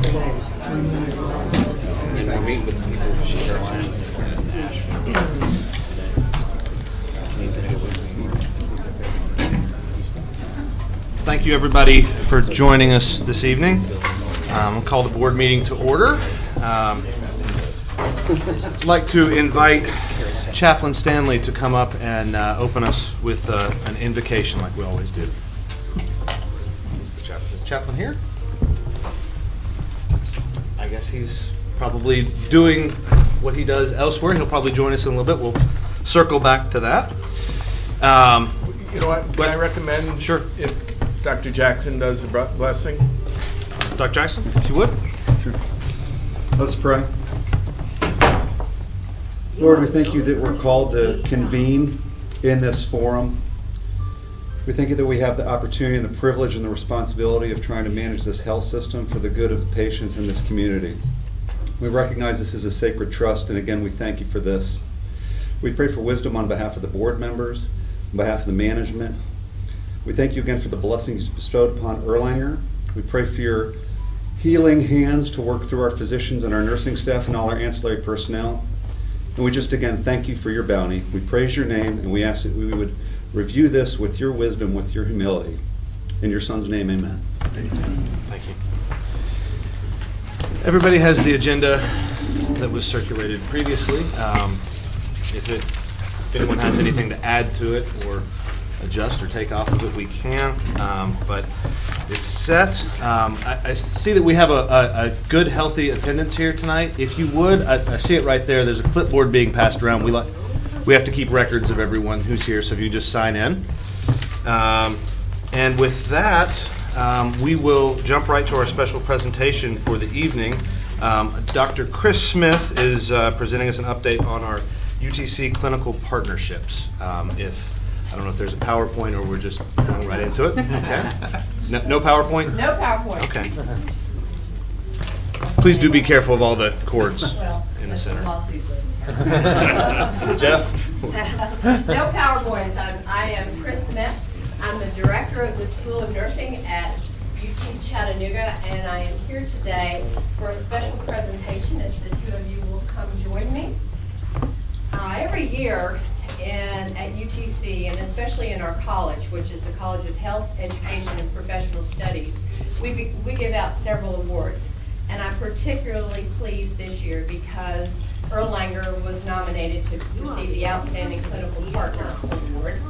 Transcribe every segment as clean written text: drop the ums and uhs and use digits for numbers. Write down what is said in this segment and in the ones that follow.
And we're meeting with people from Carolina and Nashville. Thank you, everybody, for joining us this evening. I'll call the board meeting to order. I'd like to invite Chaplain Stanley to come up and open us with an invocation like we always do. Is the chaplain here? I guess he's probably doing what he does elsewhere. He'll probably join us in a little bit. We'll circle back to that. You know what, I recommend Sure. if Dr. Jackson does the blessing. Dr. Jackson, if you would. Sure. Let's pray. Lord, we thank you that we're called to convene in this forum. We thank you that we have the opportunity and the privilege and the responsibility of trying to manage this health system for the good of the patients in this community. We recognize this is a sacred trust, and again, we thank you for this. We pray for wisdom on behalf of the board members, on behalf of the management. We thank you again for the blessings bestowed upon Erlanger. We pray for your healing hands to work through our physicians and our nursing staff and all our ancillary personnel. And we just again thank you for your bounty. We praise your name, and we ask that we would review this with your wisdom, with your humility. In your son's name, amen. Thank you. Everybody has the agenda that was circulated previously. If anyone has anything to add to it or adjust or take off of it, we can, but it's set. I see that we have a good, healthy attendance here tonight. If you would, I see it right there. There's a clipboard being passed around. We have to keep records of everyone who's here, so if you just sign in. And with that, we will jump right to our special presentation for the evening. Dr. Chris Smith is presenting us an update on our UTC clinical partnerships. I don't know if there's a PowerPoint or we're just going right into it. Okay. No PowerPoint? No PowerPoint. Okay. Please do be careful of all the cords in the center. Jeff? No PowerPoints. I am Chris Smith. I'm the director of the School of Nursing at UT Chattanooga, and I am here today for a special presentation. If the two of you will come join me. Every year at UTC, and especially in our college, which is the College of Health, Education, and Professional Studies, we give out several awards. And I'm particularly pleased this year because Erlanger was nominated to receive the Outstanding Clinical Partner Award.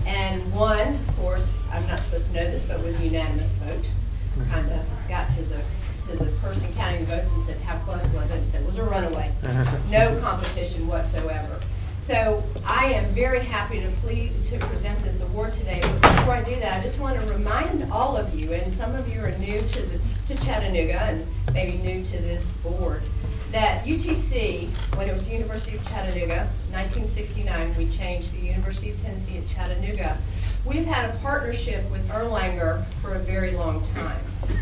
And won, of course, I'm not supposed to know this, but with unanimous vote. Kind of got to the person counting the votes and said, how close was it? And said, it was a runaway. No competition whatsoever. So I am very happy to present this award today. But before I do that, I just want to remind all of you, and some of you are new to Chattanooga and maybe new to this board, that UTC, when it was the University of Chattanooga, 1969, we changed the University of Tennessee at Chattanooga. We've had a partnership with Erlanger for a very long time.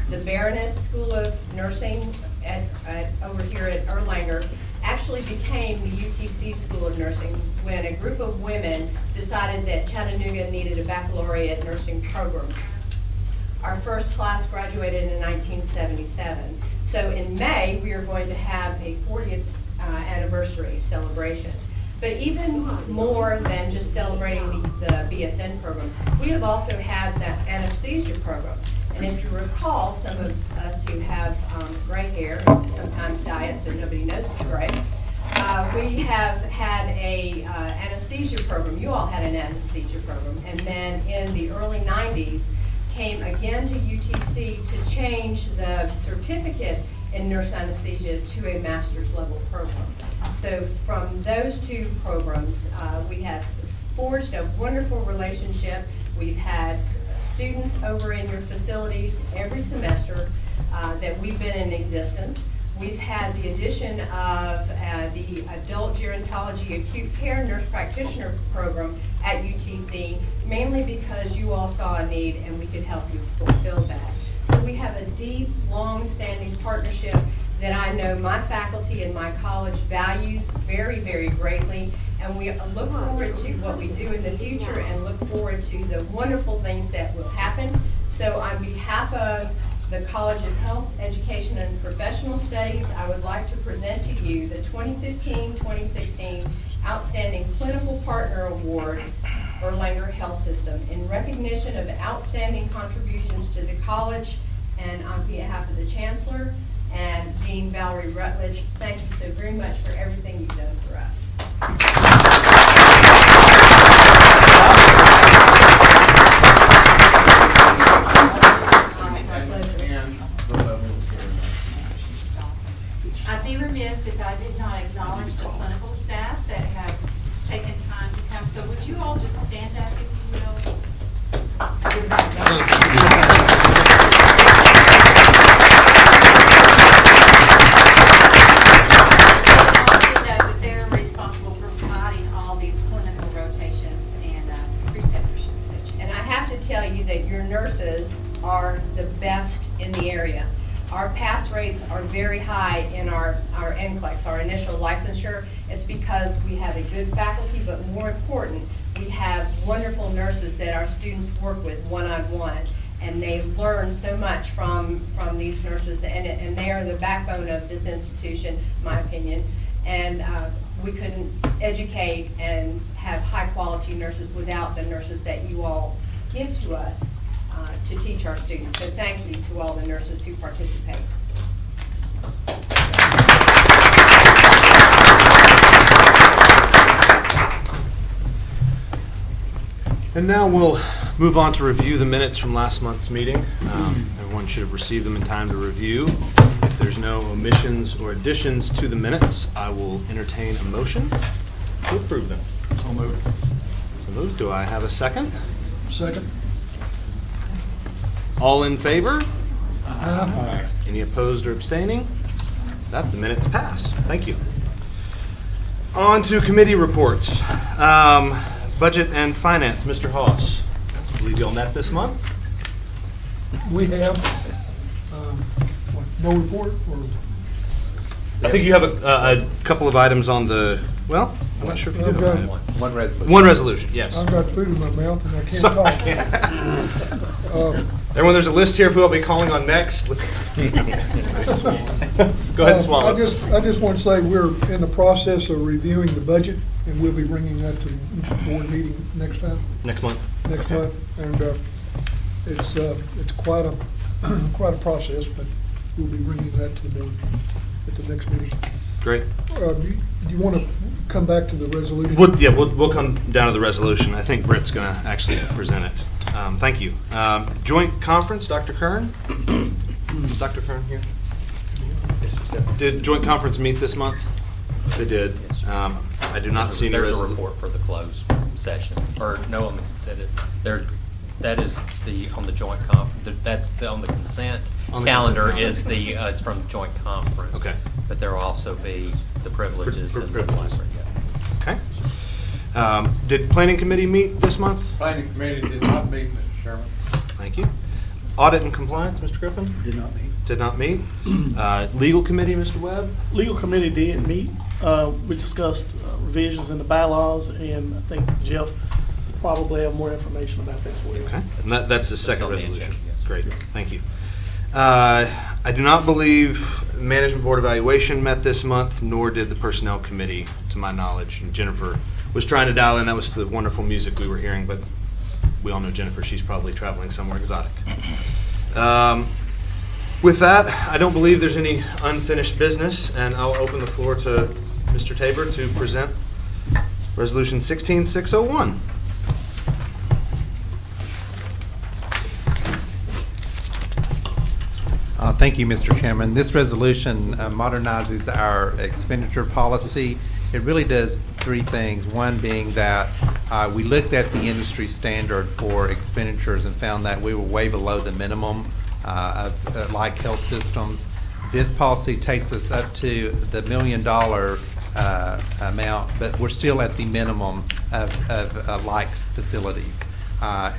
The Baroness School of Nursing over here at Erlanger actually became the UTC School of Nursing when a group of women decided that Chattanooga needed a baccalaureate nursing program. Our first class graduated in 1977. So in May, we are going to have a 40th anniversary celebration. But even more than just celebrating the BSN program, we have also had the anesthesia program. And if you recall, some of us who have gray hair, and sometimes diets and nobody knows it's gray, we have had a anesthesia program. You all had an anesthesia program. And then in the early 90s, came again to UTC to change the certificate in nurse anesthesia to a master's level program. So from those two programs, we have forged a wonderful relationship. We've had students over in your facilities every semester that we've been in existence. We've had the addition of the Adult Gerontology Acute Care Nurse Practitioner Program at UTC, mainly because you all saw a need and we could help you fulfill that. So we have a deep, long-standing partnership that I know my faculty and my college values very, very greatly, and we look forward to what we do in the future and look forward to the wonderful things that will happen. So on behalf of the College of Health, Education, and Professional Studies, I would like to present to you the 2015-2016 Outstanding Clinical Partner Award for Erlanger Health System in recognition of outstanding contributions to the college, and on behalf of the Chancellor and Dean Valerie Rutledge, thank you so very much for everything you've done for us. I'd be remiss if I did not acknowledge the clinical staff that have taken time to come. So would you all just stand up, if you will? That they're responsible for providing all these clinical rotations and preceptorships. And I have to tell you that your nurses are the best in the area. Our pass rates are very high in our NCLEX, our initial licensure. It's because we have a good faculty, but more important, we have wonderful nurses that our students work with one-on-one. And they learn so much from these nurses, and they are the backbone of this institution, in my opinion. And we couldn't educate and have high-quality nurses without the nurses that you all give to us to teach our students. So thank you to all the nurses who participate. And now we'll move on to review the minutes from last month's meeting. Everyone should have received them in time to review. If there's no omissions or additions to the minutes, I will entertain a motion to approve them. So moved. So moved. Do I have a second? Second. All in favor? Aye. Any opposed or abstaining? The minutes pass. Thank you. On to committee reports. Budget and Finance, Mr. Hawes. I believe you all met this month? We have, no report, or? I think you have a couple of items on the, well, I'm not sure if you do. I've got- One resolution. One resolution, yes. I've got food in my mouth and I can't So I talk. can't. Everyone, there's a list here of who I'll be calling on next. Let's go ahead and swallow. I just want to say we're in the process of reviewing the budget, and we'll be bringing that to the board meeting next month. And it's quite a process, but we'll be bringing that to the board at the next meeting. Great. Do you want to come back to the resolution? We'll come down to the resolution. I think Britt's going to actually present it. Thank you. Joint conference, Dr. Kern? Is Dr. Kern here? Did joint conference meet this month? They did. I do not see any There's a resolution. report for the closed session, or no, on the consent. That is on the joint conference, on the consent On the calendar consent is from the joint conference. Okay. But there will also be the privileges and the Privileges. yeah. Okay. Did Planning Committee meet this month? Planning Committee did not meet, Mr. Chairman. Thank you. Audit and Compliance, Mr. Griffin? Did not meet. Did not meet. Legal Committee, Mr. Webb? Legal committee did meet. We discussed revisions in the bylaws, and I think Jeff probably have more information about that as well. Okay. And that's the second on the resolution. agenda, yes. Great, thank you. I do not believe Management Board Evaluation met this month, nor did the Personnel Committee, to my knowledge. And Jennifer was trying to dial in. That was the wonderful music we were hearing, but we all know Jennifer. She's probably traveling somewhere exotic. With that, I don't believe there's any unfinished business, and I'll open the floor to Mr. Tabor to present Resolution 16601. Thank you, Mr. Chairman. This resolution modernizes our expenditure policy. It really does three things. One being that we looked at the industry standard for expenditures and found that we were way below the minimum of like health systems. This policy takes us up to the $1 million amount, but we're still at the minimum of like facilities.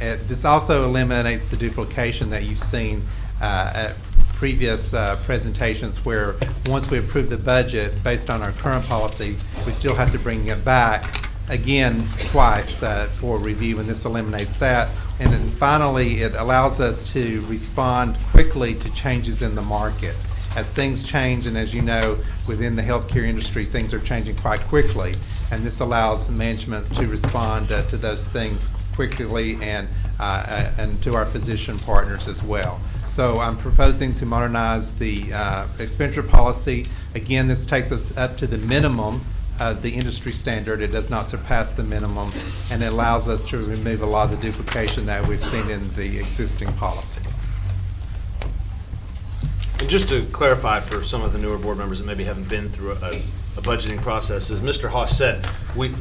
This also eliminates the duplication that you've seen at previous presentations, where once we approve the budget based on our current policy, we still have to bring it back again twice for review, and this eliminates that. And then finally, it allows us to respond quickly to changes in the market. As things change, and as you know, within the healthcare industry, things are changing quite quickly, and this allows management to respond to those things quickly and to our physician partners as well. So I'm proposing to modernize the expenditure policy. Again, this takes us up to the minimum of the industry standard. It does not surpass the minimum, and it allows us to remove a lot of the duplication that we've seen in the existing policy. And just to clarify for some of the newer board members that maybe haven't been through a budgeting process, as Mr. Haas said, we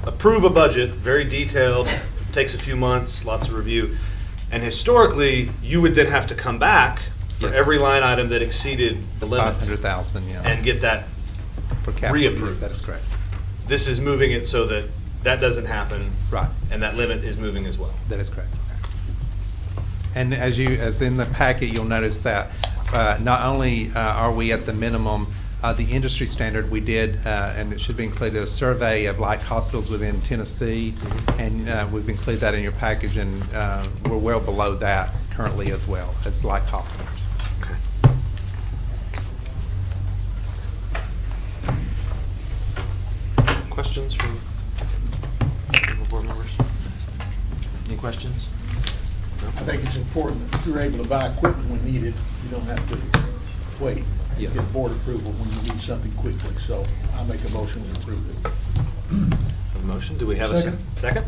approve a budget, very detailed, takes a few months, lots of review, and historically, you would then have to come back for Yes. every line item that exceeded the limit 500,000, yeah. and get that. For capital, reapproved. that is correct. This is moving it so that that doesn't happen. Right. And that limit is moving as well. That is correct. And as in the packet, you'll notice that not only are we at the minimum, the industry standard, we did, and it should be included, a survey of like hospitals within Tennessee, and we've included that in your package, and we're well below that currently as well as like hospitals. Okay. Questions from board members? Any questions? I think it's important that you're able to buy equipment when needed. You don't have to wait. Yes. Get board approval when you need something quickly. So I make a motion to approve it. Have a motion? Do we have a Second. second?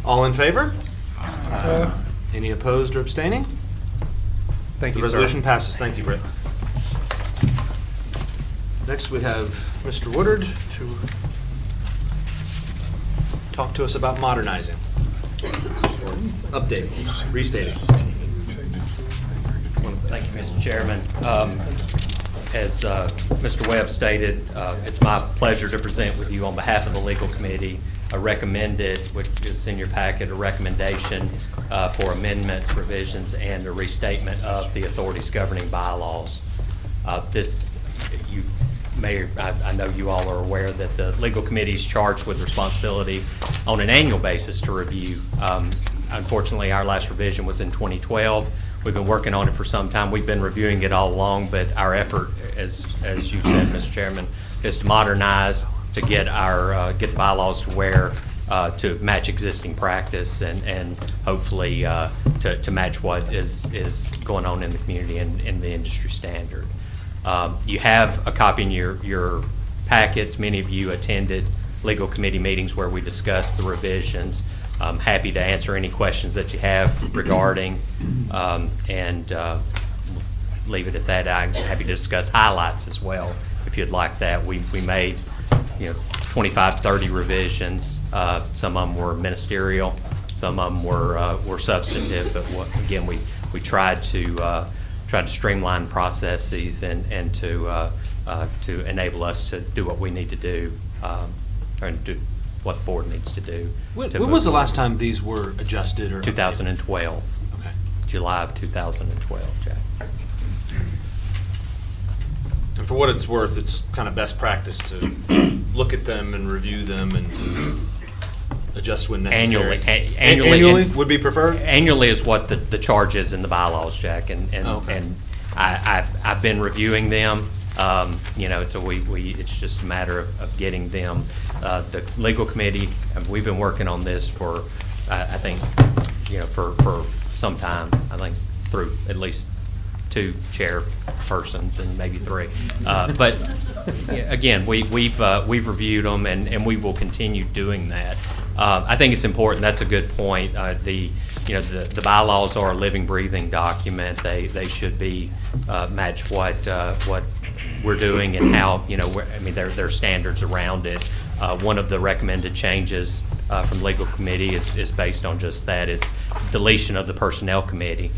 All in favor? Uh, Any opposed or abstaining? Thank The you, sir. resolution passes. Thank you, Britt. Next, we have Mr. Woodard to talk to us about modernizing, or updating, restating. Thank you, Mr. Chairman. As Mr. Webb stated, it's my pleasure to present with you on behalf of the legal committee a recommended, which is in your packet, a recommendation for amendments, revisions, and a restatement of the authorities governing bylaws. This, you may, I know you all are aware that the legal committee is charged with responsibility on an annual basis to review. Unfortunately, our last revision was in 2012. We've been working on it for some time. We've been reviewing it all along, but our effort, as you said, Mr. Chairman, is to modernize, to get our get the bylaws to where to match existing practice and hopefully to match what is going on in the community and in the industry standard. You have a copy in your packets. Many of you attended legal committee meetings where we discussed the revisions. I'm happy to answer any questions that you have regarding and leave it at that. I'm happy to discuss highlights as well if you'd like that. We made 25, 30 revisions. Some of them were ministerial, some of them were substantive, but again, we tried to streamline processes and to enable us to do what we need to do and do what the board needs to do. When was the last time these were adjusted or? 2012. Okay. July of 2012, Jack. And for what it's worth, it's kind of best practice to look at them and review them and adjust when necessary. Annually would be preferred? Annually is what the charge is in the bylaws, Jack, and I've been reviewing them. So it's just a matter of getting them. The legal committee, we've been working on this for I think for some time. I think through at least 2 chairpersons and maybe 3. But again, we've reviewed them and we will continue doing that. I think it's important. That's a good point. The bylaws are a living, breathing document. They should be match what we're doing and how there are standards around it. One of the recommended changes from the legal committee is based on just that. It's deletion of the personnel committee.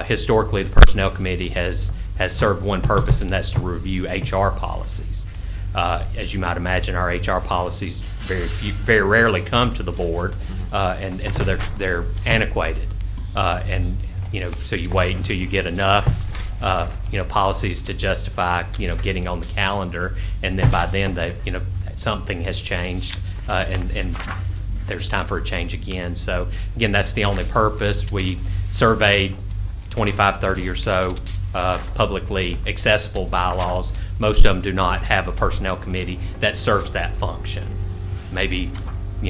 Historically, the personnel committee has served one purpose, and that's to review HR policies. As you might imagine, our HR policies very rarely come to the board, and so they're antiquated. So you wait until you get enough policies to justify getting on the calendar, and then by then something has changed and there's time for a change again. So again, that's the only purpose. We surveyed 25, 30 or so publicly accessible bylaws. Most of them do not have a personnel committee that serves that function. Maybe,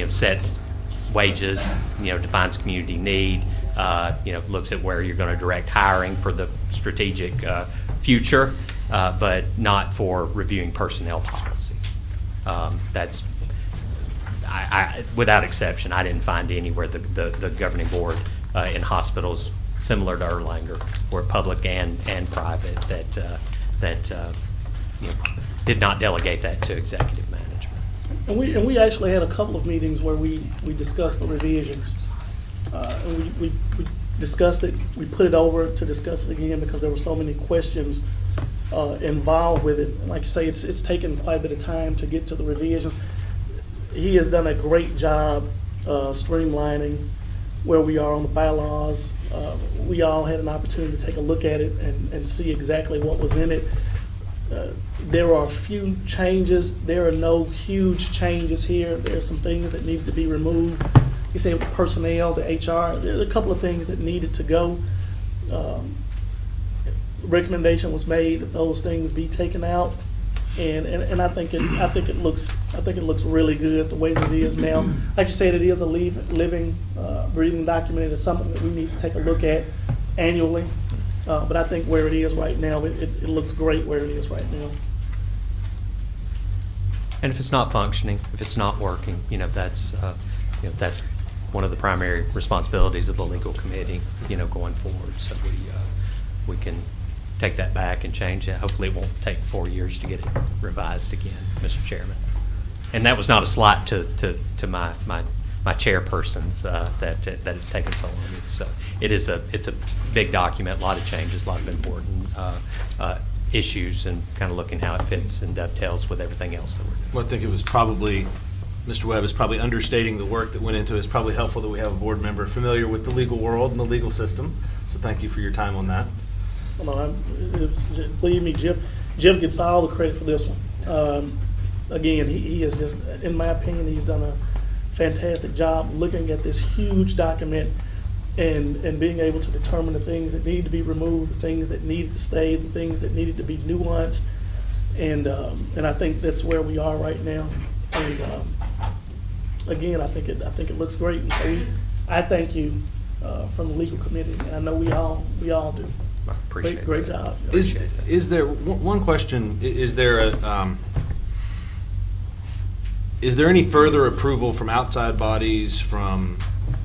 sets wages, defines community need, looks at where you're going to direct hiring for the strategic future, but not for reviewing personnel policies. That's, without exception, I didn't find anywhere the governing board in hospitals similar to Erlanger, were public and private, that did not delegate that to executive management. And we actually had a couple of meetings where we discussed the revisions. And we discussed it, we put it over to discuss it again because there were so many questions involved with it. And like you say, it's taken quite a bit of time to get to the revisions. He has done a great job streamlining where we are on the bylaws. We all had an opportunity to take a look at it and see exactly what was in it. There are a few changes. There are no huge changes here. There are some things that need to be removed. You say with personnel, the HR, there's a couple of things that needed to go. Recommendation was made that those things be taken out, and I think it looks really good the way that it is now. Like you said, it is a living, breathing document. It's something that we need to take a look at annually. But I think where it is right now, it looks great where it is right now. And if it's not functioning, if it's not working, that's one of the primary responsibilities of the legal committee, going forward. So we can take that back and change it. Hopefully it won't take 4 years to get it revised again, Mr. Chairman. And that was not a slight to my chairpersons that it's taken so long. It's a big document, a lot of changes, a lot of important issues, and kind of looking how it fits and dovetails with everything else that we're doing. Well, I think it was probably, Mr. Webb is probably understating the work that went into it. It's probably helpful that we have a board member familiar with the legal world and the legal system. So thank you for your time on that. Believe me, Jeff gets all the credit for this one. Again, he is just, in my opinion, he's done a fantastic job looking at this huge document and being able to determine the things that need to be removed, the things that needed to stay, the things that needed to be nuanced, and I think that's where we are right now. And again, I think it looks great. And so I thank you from the legal committee, and I know we all do. I appreciate Great that. job. Is there one question? Is there any further approval from outside bodies, from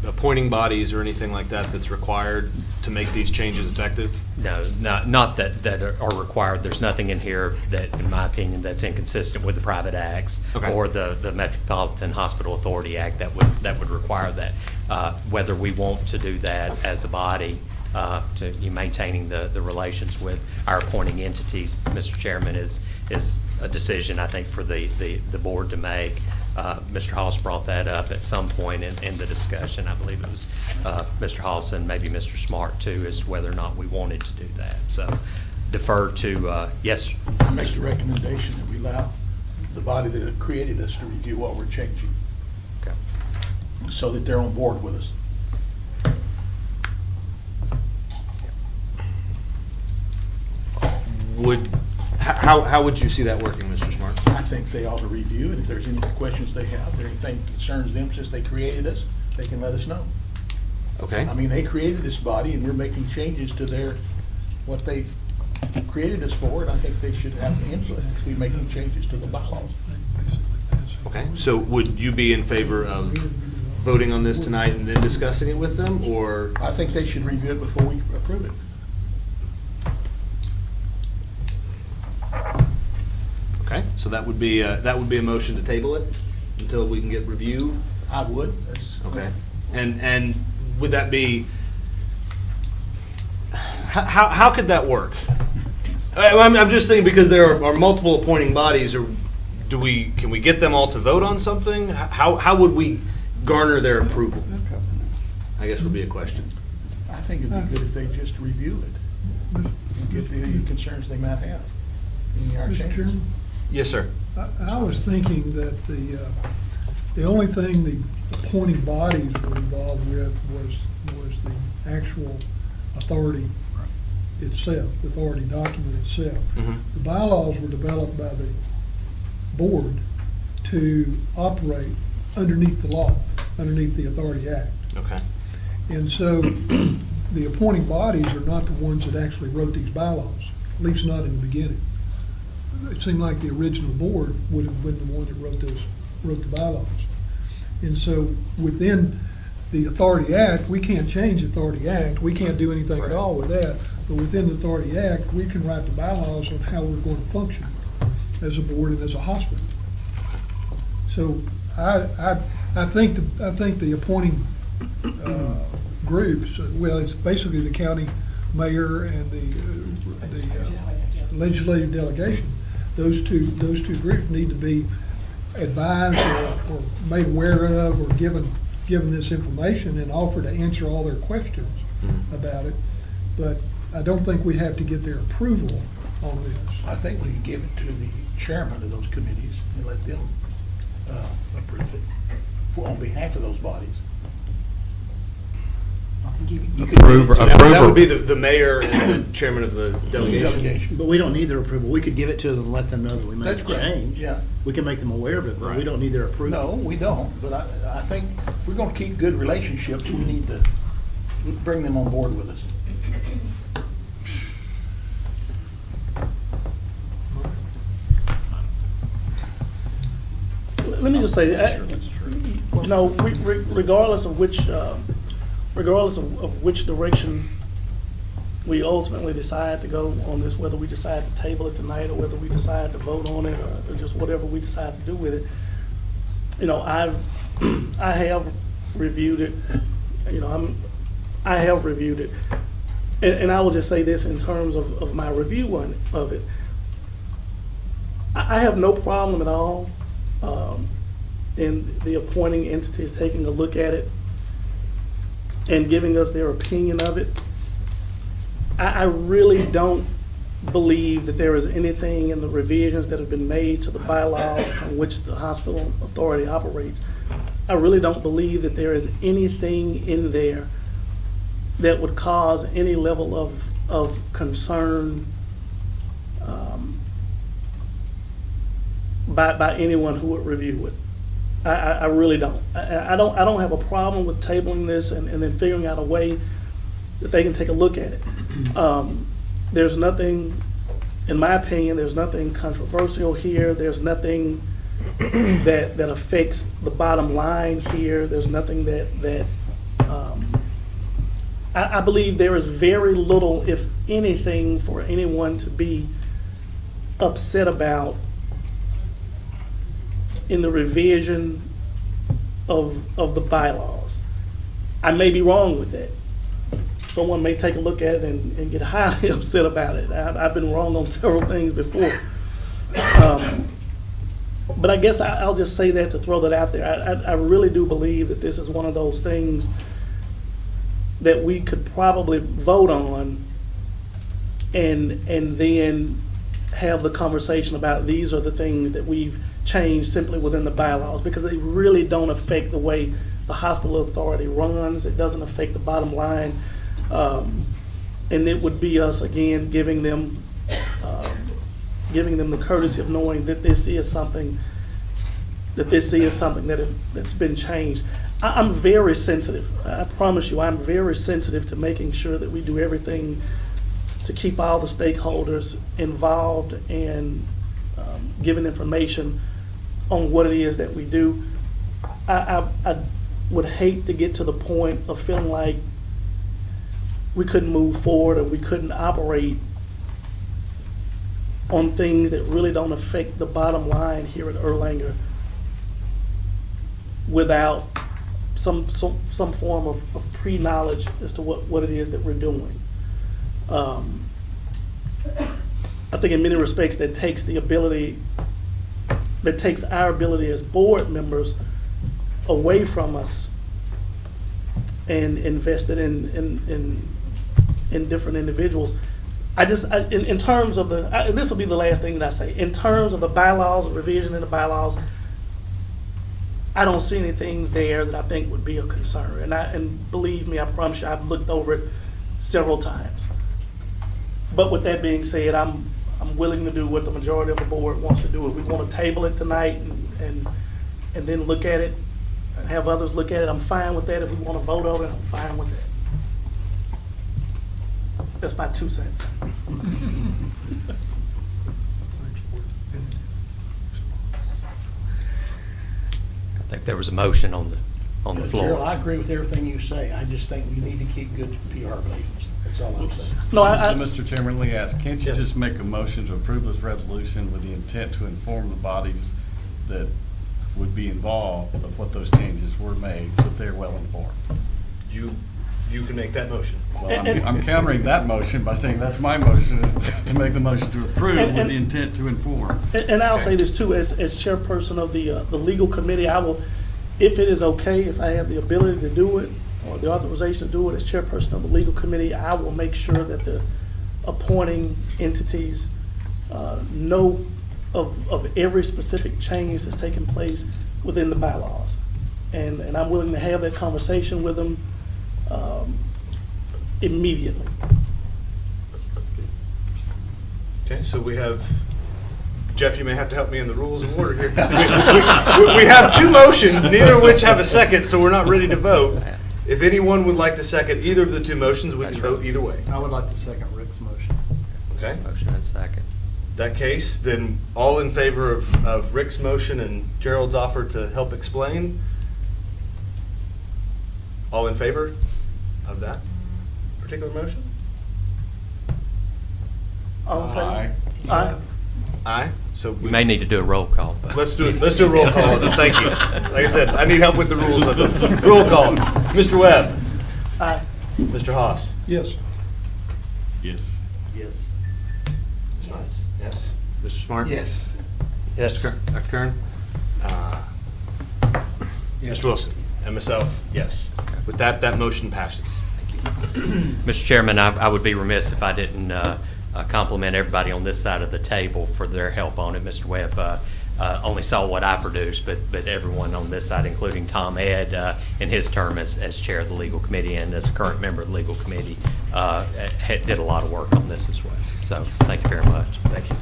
appointing bodies, or anything like that that's required to make these changes effective? No, not that are required. There's nothing in here that, in my opinion, that's inconsistent with the private acts or the Metropolitan Hospital Authority Act that would require that. Whether we want to do that as a body, to maintaining the relations with our appointing entities, Mr. Chairman, is a decision, I think, for the board to make. Mr. Hollis brought that up at some point in the discussion. I believe it was Mr. Hollis and maybe Mr. Smart too, as to whether or not we wanted to do that. So defer to, yes. I make the recommendation that we allow the body that created us to review what we're changing, Okay. so that they're on board with us. How would you see that working, Mr. Smart? I think they ought to review, and if there's any questions they have, or anything concerns them since they created us, they can let us know. Okay. I mean, they created this body, and we're making changes to what they've created us for, and I think they should have the input to be making changes to the bylaws. Okay. So would you be in favor of voting on this tonight and then discussing it with them, or? I think they should review it before we approve it. Okay, so that would be a motion to table it until we can get review. I would. Okay, and would that be? How could that work? I'm just thinking, because there are multiple appointing bodies, or can we get them all to vote on something? How would we garner their approval? I guess would be a question. I think it'd be good if they just review it and get the concerns they might have. Mr. Chairman? Yes, sir. I was thinking that the The only thing the appointing bodies were involved with was the actual authority itself, the authority document itself. Mhm. The bylaws were developed by the board to operate underneath the law, underneath the Authority Act. Okay. And so the appointing bodies are not the ones that actually wrote these bylaws, at least not in the beginning. It seemed like the original board would have been the one that wrote the bylaws. And so within the Authority Act, we can't change the Authority Act, we can't do anything at all with that. But within the Authority Act, we can write the bylaws on how we're going to function as a board and as a hospital. So I think the appointing groups, well, it's basically the county mayor and the legislative delegation. Those two groups need to be advised or made aware of or given this information and offered to answer all their questions about it. But I don't think we have to get their approval on this. I think we can give it to the chairman of those committees and let them approve it on behalf of those bodies. Approve So that would be approve. the mayor and the chairman of the delegation. Delegation. But we don't need their approval. We could give it to them and let them know that we made That's a correct. change. Yeah. We can make them aware of it, but we Right. don't need their approval. No, we don't, but I think if we're gonna keep good relationships, we need to bring them on board with us. Let me just say, you know, regardless of which direction we ultimately decide to go on this, whether we decide to table it tonight or whether we decide to vote on it or just whatever we decide to do with it, you know, I have reviewed it, you know, I have reviewed it. And I will just say this in terms of my review of it. I have no problem at all in the appointing entities taking a look at it and giving us their opinion of it. I really don't believe that there is anything in the revisions that have been made to the bylaws on which the hospital authority operates. I really don't believe that there is anything in there that would cause any level of concern by anyone who would review it. I really don't. I don't have a problem with tabling this and then figuring out a way that they can take a look at it. There's nothing, in my opinion, there's nothing controversial here. There's nothing that affects the bottom line here. There's nothing that I believe there is very little, if anything, for anyone to be upset about in the revision of the bylaws. I may be wrong with that. Someone may take a look at it and get highly upset about it. I've been wrong on several things before. But I guess I'll just say that to throw that out there. I really do believe that this is one of those things that we could probably vote on and then have the conversation about these are the things that we've changed simply within the bylaws, because they really don't affect the way the hospital authority runs. It doesn't affect the bottom line. And it would be us, again, giving them the courtesy of knowing that this is something that's been changed. I'm very sensitive. I promise you, I'm very sensitive to making sure that we do everything to keep all the stakeholders involved and given information on what it is that we do. I would hate to get to the point of feeling like we couldn't move forward or we couldn't operate on things that really don't affect the bottom line here at Erlanger without some form of pre-knowledge as to what it is that we're doing. I think in many respects that takes our ability as board members away from us and invested in different individuals. In terms of and this will be the last thing that I say, in terms of the bylaws, a revision in the bylaws, I really don't believe that there is anything in there that would cause any level of concern by anyone who would review it. I really don't. I think it's very little, if anything, for anyone to be upset about in the revisions of the bylaws on which the hospital authority operates. I just, in terms of I don't see anything there that I think would be a concern. And believe me, I promise you, I've looked over it several times. But with that being said, I'm willing to do what the majority of the board wants to do. If we want to table it tonight and then look at it and have others look at it, I'm fine with that. If we want to vote on it, I'm fine with that. That's my 2 cents. I think there was a motion on the Gerald, floor. I agree with everything you say. I just think we need to keep good PR ratings. That's all I'm saying. No, So, Mr. Chairman, let me ask, can't you just make a motion to approve this resolution with the intent to inform the bodies that would be involved of what those changes were made, so that they're well informed? You can make that motion. Well, I'm countering that motion by saying that's my motion, is to make the motion to approve with the intent to inform. And I'll say this too, as chairperson of the legal committee, I will, if it is okay, if I have the ability to do it, or the authorization to do it as chairperson of the legal committee, I will make sure that the appointing entities know of every specific change that's taking place within the bylaws. And I'm willing to have that conversation with them immediately. Okay, so we have, Jeff, you may have to help me in the rules of order here. We have 2 motions, neither of which have a second, so we're not ready to vote. If anyone would like to second either of the 2 motions, we can vote either way. I would like to second Rick's motion. Okay? Motion and second. That case, then all in favor of Rick's motion and Gerald's offer to help explain? All in favor of that particular motion? All in favor? Aye. Aye. Aye. So We may need to do a roll call. but- Let's do it. Let's do a roll call. Thank you. Like I said, I need help with the rules of it. Roll call. Mr. Webb. Aye. Mr. Haas. Yes. Yes. Yes. Yes. Mr. Smart. Yes. Yes. Dr. Kern. Mr. Wilson. And myself. Yes. With that, that motion passes. Mr. Chairman, I would be remiss if I didn't compliment everybody on this side of the table for their help on it. Mr. Webb only saw what I produced, but everyone on this side, including Tom Ed, in his term as chair of the legal committee and as current member of the legal committee, did a lot of work on this as well. So thank you very much. Thank you.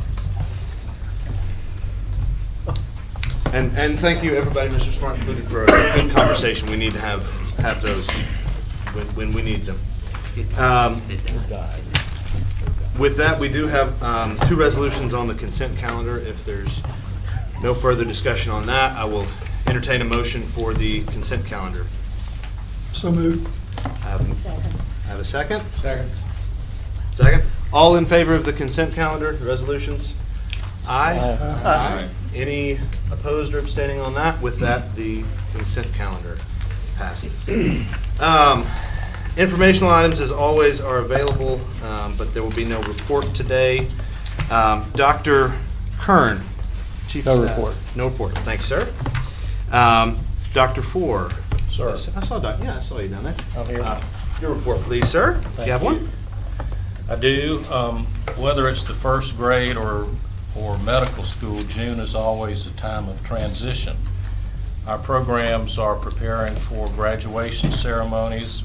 And thank you, everybody, Mr. Smart included, for a good conversation. We need to have those when we need them. With that, we do have 2 resolutions on the consent calendar. If there's no further discussion on that, I will entertain a motion for the consent calendar. So moved. I have a second? Second. Second. All in favor of the consent calendar, the resolutions? Aye. Aye. Any opposed or abstaining on that? With that, the consent calendar passes. Informational items, as always, are available, but there will be no report today. Dr. Kern, Chief of Staff. No report. No report. Thanks, sir. Dr. Four. Sir. I saw you down there. I'm here. Your report, please, sir. Thank you have one? I do. Whether it's the first grade or medical school, June is always a time of transition. Our programs are preparing for graduation ceremonies.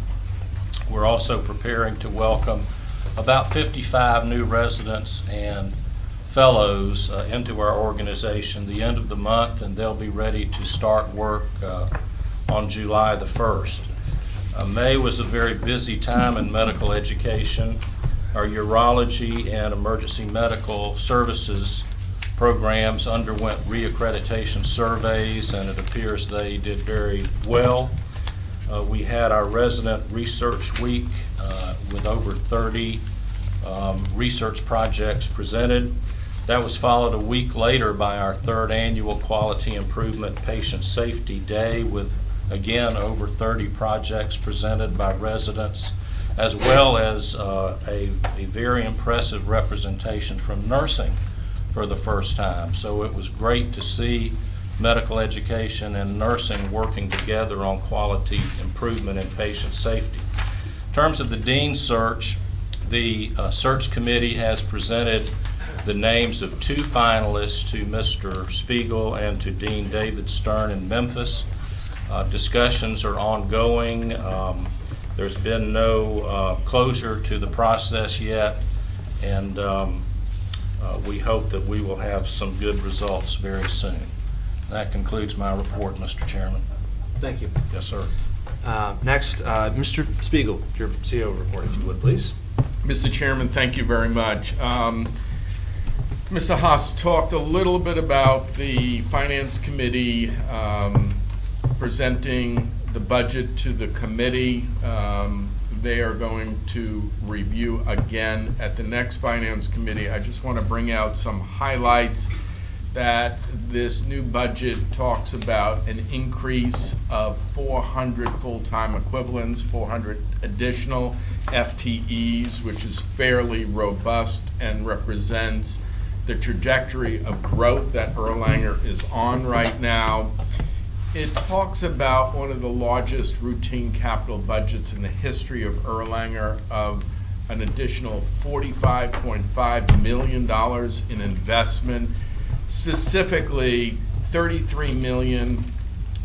We're also preparing to welcome about 55 new residents and fellows into our organization the end of the month, and they'll be ready to start work on July the 1st. May was a very busy time in medical education. Our urology and emergency medical services programs underwent reaccreditation surveys, and it appears they did very well. We had our resident research week with over 30 research projects presented. That was followed a week later by our 3rd annual Quality Improvement Patient Safety Day with, again, over 30 projects presented by residents, as well as a very impressive representation from nursing for the first time. So it was great to see medical education and nursing working together on quality improvement and patient safety. In terms of the dean search, the search committee has presented the names of 2 finalists to Mr. Spiegel and to Dean David Stern in Memphis. Discussions are ongoing. There's been no closure to the process yet, and we hope that we will have some good results very soon. That concludes my report, Mr. Chairman. Thank you. Yes, sir. Next, Mr. Spiegel, your CEO report, if you would, please. Mr. Chairman, thank you very much. Mr. Haas talked a little bit about the Finance Committee presenting the budget to the committee. They are going to review again at the next Finance Committee. I just want to bring out some highlights that this new budget talks about an increase of 400 full-time equivalents, 400 additional FTEs, which is fairly robust and represents the trajectory of growth that Erlanger is on right now. It talks about one of the largest routine capital budgets in the history of Erlanger, of an additional $45.5 million in investment, specifically $33 million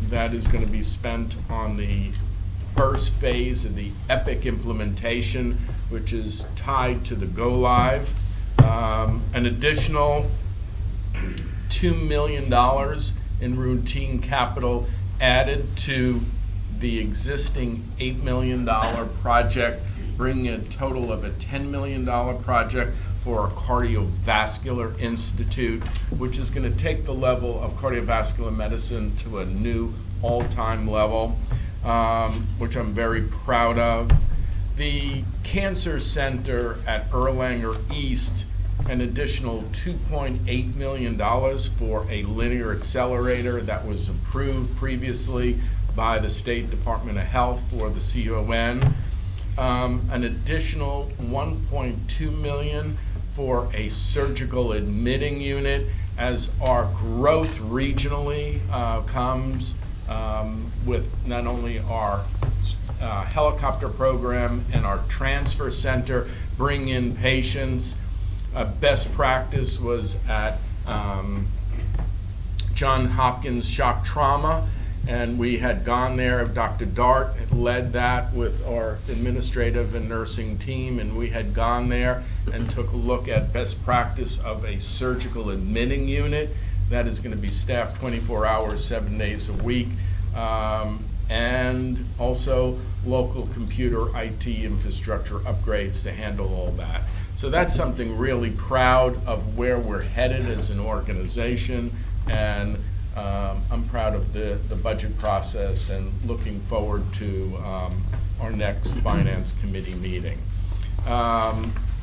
that is going to be spent on the first phase of the EPIC implementation, which is tied to the go live. An additional $2 million in routine capital added to the existing $8 million project, bringing a total of a $10 million project for our Cardiovascular Institute, which is going to take the level of cardiovascular medicine to a new all-time level, which I'm very proud of. The Cancer Center at Erlanger East, an additional $2.8 million for a linear accelerator that was approved previously by the State Department of Health for the CON. An additional $1.2 million for a surgical admitting unit, as our growth regionally comes with not only our helicopter program and our transfer center bring in patients. Best practice was at Johns Hopkins Shock Trauma, and we had gone there. Dr. Dart had led that with our administrative and nursing team, and we had gone there and took a look at best practice of a surgical admitting unit that is going to be staffed 24 hours, 7 days a week, and also local computer IT infrastructure upgrades to handle all that. So that's something really proud of where we're headed as an organization, and I'm proud of the budget process and looking forward to our next Finance Committee meeting.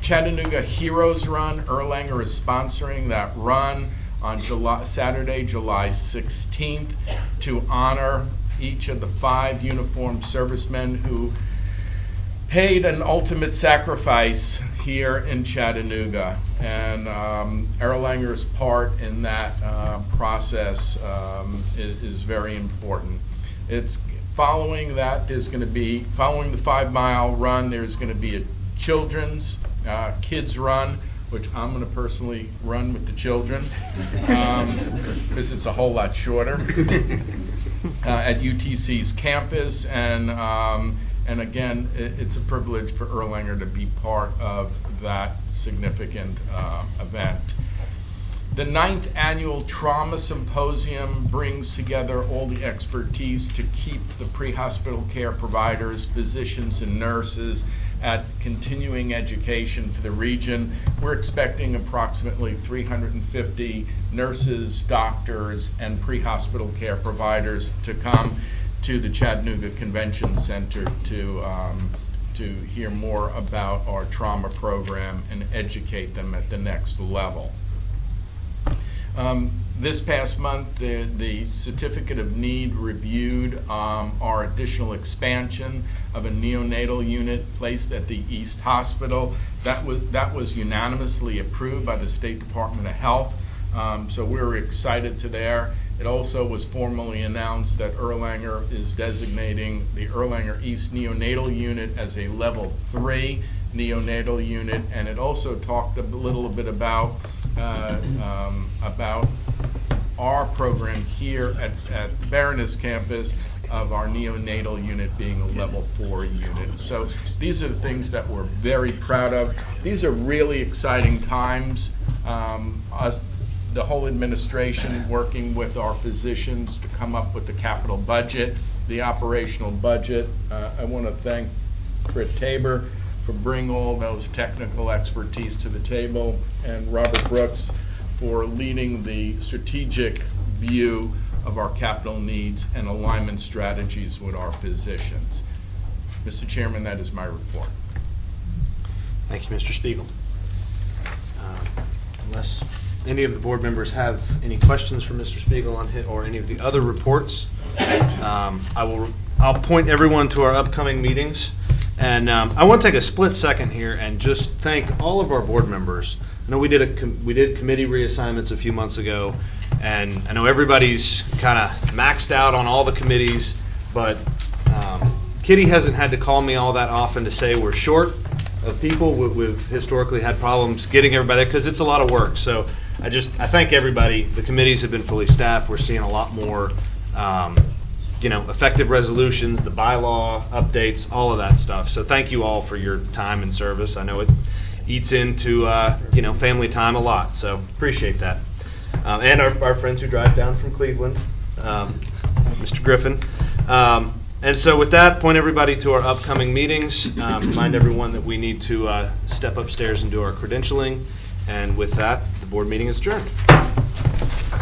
Chattanooga Heroes Run, Erlanger is sponsoring that run on Saturday, July 16th, to honor each of the 5 uniformed servicemen who paid an ultimate sacrifice here in Chattanooga, and Erlanger's part in that process is very important. It's following that, there's going to be, following the 5-mile run, there's going to be a children's kids run, which I'm going to personally run with the children, because it's a whole lot shorter, at UTC's campus, and again, it's a privilege for Erlanger to be part of that significant event. The 9th Annual Trauma Symposium brings together all the expertise to keep the pre-hospital care providers, physicians, and nurses at continuing education for the region. We're expecting approximately 350 nurses, doctors, and pre-hospital care providers to come to the Chattanooga Convention Center to hear more about our trauma program and educate them at the next level. This past month, the Certificate of Need reviewed our additional expansion of a neonatal unit placed at the East Hospital. That was unanimously approved by the State Department of Health, so we're excited to there. It also was formally announced that Erlanger is designating the Erlanger East Neonatal Unit as a Level 3 neonatal unit, and it also talked a little bit about our program here at the Baroness campus of our neonatal unit being a level 4 unit. So these are the things that we're very proud of. These are really exciting times. Us, the whole administration, working with our physicians to come up with the capital budget, the operational budget. I want to thank Britt Tabor for bringing all those technical expertise to the table, and Robert Brooks for leading the strategic view of our capital needs and alignment strategies with our physicians. Mr. Chairman, that is my report. Thank you, Mr. Spiegel. Unless any of the board members have any questions for Mr. Spiegel on his, or any of the other reports, I'll point everyone to our upcoming meetings. And I want to take a split second here and just thank all of our board members. I know we did committee reassignments a few months ago, and I know everybody's kind of maxed out on all the committees, but Kitty hasn't had to call me all that often to say we're short of people. We've historically had problems getting everybody, because it's a lot of work. So I thank everybody. The committees have been fully staffed. We're seeing a lot more effective resolutions, the bylaw updates, all of that stuff. So thank you all for your time and service. I know it eats into family time a lot, so appreciate that. And our friends who drive down from Cleveland, Mr. Griffin. And so with that, point everybody to our upcoming meetings. Remind everyone that we need to step upstairs and do our credentialing. And with that, the board meeting is adjourned.